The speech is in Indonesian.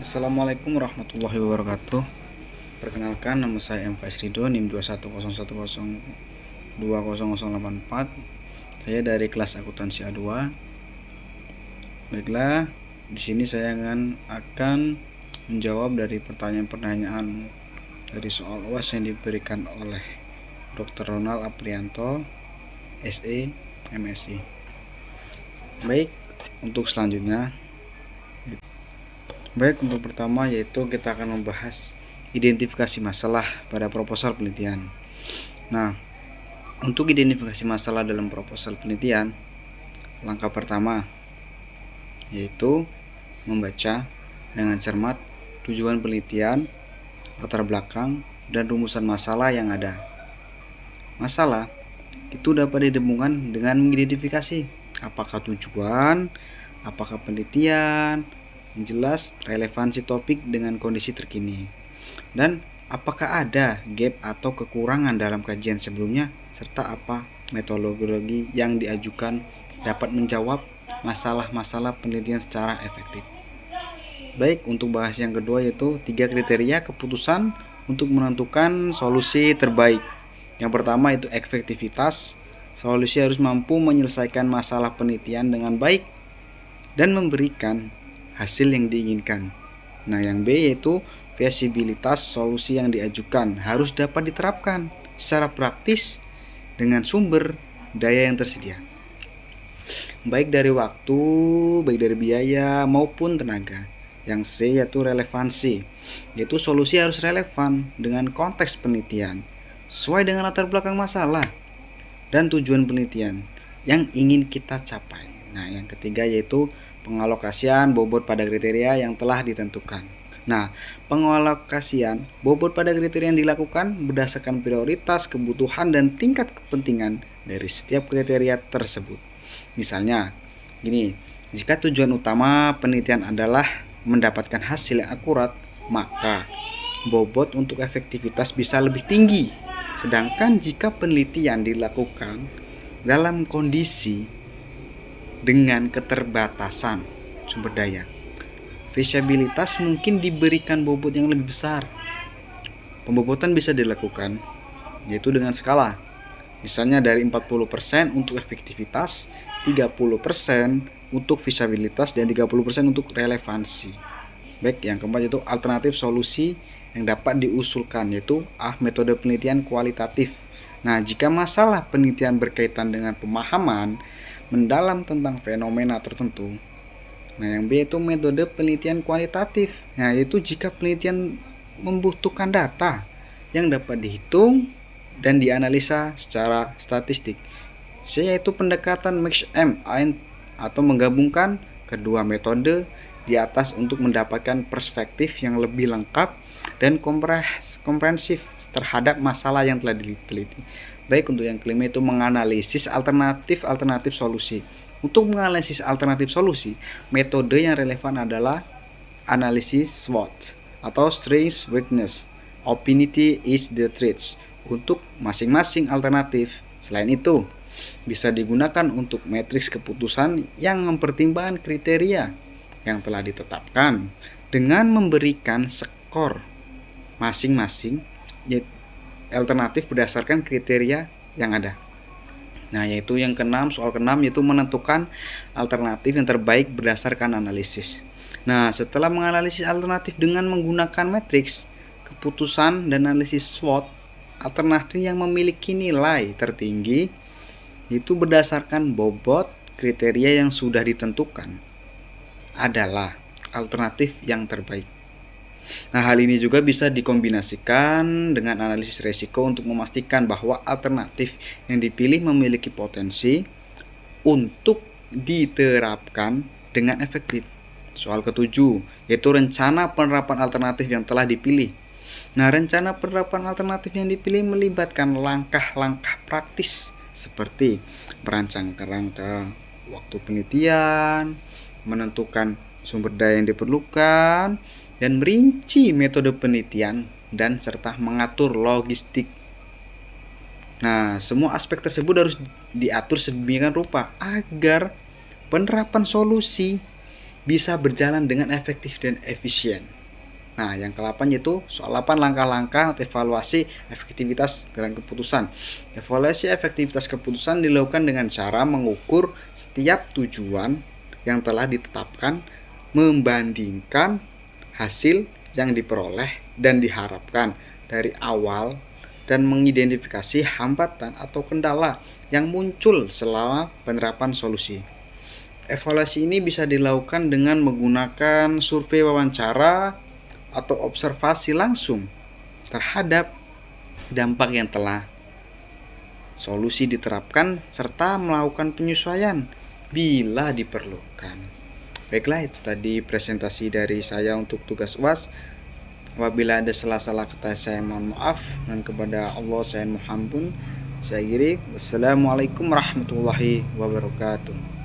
Assalamualaikum warahmatullahi wabarakatuh. Perkenalkan, nama saya M. Faiz Ridho, NIM 21010200084. Saya dari kelas akuntansi A2. Baiklah, di sini saya akan menjawab dari pertanyaan-pertanyaan dari soal UAS yang diberikan oleh Dr. Ronald Aprianto, SE, MSI. Baik, untuk selanjutnya. Untuk pertama yaitu kita akan membahas identifikasi masalah pada proposal penelitian. Nah, untuk identifikasi masalah dalam proposal penelitian, langkah pertama yaitu membaca dengan cermat tujuan penelitian, latar belakang, dan rumusan masalah yang ada. Masalah itu dapat ditemukan dengan mengidentifikasi apakah tujuan, apakah penelitian, yang jelas relevansi topik dengan kondisi terkini, dan apakah ada gap atau kekurangan dalam kajian sebelumnya, serta apa metodologi yang diajukan dapat menjawab masalah-masalah penelitian secara efektif. Baik, untuk bahas yang kedua yaitu 3 kriteria keputusan untuk menentukan solusi terbaik. Yang pertama itu efektivitas. Solusi harus mampu menyelesaikan masalah penelitian dengan baik dan memberikan hasil yang diinginkan. Nah, yang B yaitu feasibilitas. Solusi yang diajukan harus dapat diterapkan secara praktis dengan sumber daya yang tersedia, baik dari waktu, baik dari biaya maupun tenaga. Yang C yaitu relevansi, yaitu solusi harus relevan dengan konteks penelitian, sesuai dengan latar belakang masalah dan tujuan penelitian yang ingin kita capai. Nah, yang ketiga yaitu pengalokasian bobot pada kriteria yang telah ditentukan. Nah, pengalokasian bobot pada kriteria yang dilakukan berdasarkan prioritas, kebutuhan, dan tingkat kepentingan dari setiap kriteria tersebut. Misalnya, gini, jika tujuan utama penelitian adalah mendapatkan hasil yang akurat, maka bobot untuk efektivitas bisa lebih tinggi. Sedangkan jika penelitian dilakukan dalam kondisi dengan keterbatasan sumber daya, feasibilitas mungkin diberikan bobot yang lebih besar. Pembobotan bisa dilakukan yaitu dengan skala, misalnya dari 40% untuk efektivitas, 30% untuk feasibilitas, dan 30% untuk relevansi. Baik, yang keempat yaitu alternatif solusi yang dapat diusulkan, yaitu metode penelitian kualitatif. Nah, jika masalah penelitian berkaitan dengan pemahaman mendalam tentang fenomena tertentu. Nah, yang B itu metode penelitian kualitatif. Nah, yaitu jika penelitian membutuhkan data yang dapat dihitung dan dianalisa secara statistik. C yaitu pendekatan mix and atau menggabungkan kedua metode di atas untuk mendapatkan perspektif yang lebih lengkap dan komprehensif terhadap masalah yang telah diteliti. Baik, untuk yang kelima itu menganalisis alternatif solusi. Untuk menganalisis alternatif solusi, metode yang relevan adalah analisis SWOT atau Strengths, Weakness, Opportunity is the Threats untuk masing-masing alternatif. Selain itu, bisa digunakan untuk matriks keputusan yang mempertimbangkan kriteria yang telah ditetapkan dengan memberikan skor masing-masing alternatif berdasarkan kriteria yang ada. Nah, yaitu yang keenam, soal keenam yaitu menentukan alternatif yang terbaik berdasarkan analisis. Nah, setelah menganalisis alternatif dengan menggunakan matriks keputusan dan analisis SWOT, alternatif yang memiliki nilai tertinggi itu berdasarkan bobot kriteria yang sudah ditentukan adalah alternatif yang terbaik. Nah, hal ini juga bisa dikombinasikan dengan analisis resiko untuk memastikan bahwa alternatif yang dipilih memiliki potensi untuk diterapkan dengan efektif. Soal ketujuh yaitu rencana penerapan alternatif yang telah dipilih. Nah, rencana penerapan alternatif yang dipilih melibatkan langkah-langkah praktis seperti merancang kerangka waktu penelitian, menentukan sumber daya yang diperlukan, dan merinci metode penelitian dan serta mengatur logistik. Nah, semua aspek tersebut harus diatur sedemikian rupa agar penerapan solusi bisa berjalan dengan efektif dan efisien. Nah, yang ke-8 yaitu soal 8 langkah-langkah atau evaluasi efektivitas dalam keputusan. Evaluasi efektivitas keputusan dilakukan dengan cara mengukur setiap tujuan yang telah ditetapkan, membandingkan hasil yang diperoleh dan diharapkan dari awal, dan mengidentifikasi hambatan atau kendala yang muncul selama penerapan solusi. Evaluasi ini bisa dilakukan dengan menggunakan survei wawancara atau observasi langsung terhadap dampak yang telah solusi diterapkan serta melakukan penyesuaian bila diperlukan. Baiklah, itu tadi presentasi dari saya untuk tugas UAS. Apabila ada salah-salah kata saya mohon maaf, dan kepada Allah saya mohon ampun. Saya akhiri. Wassalamualaikum warahmatullahi wabarakatuh.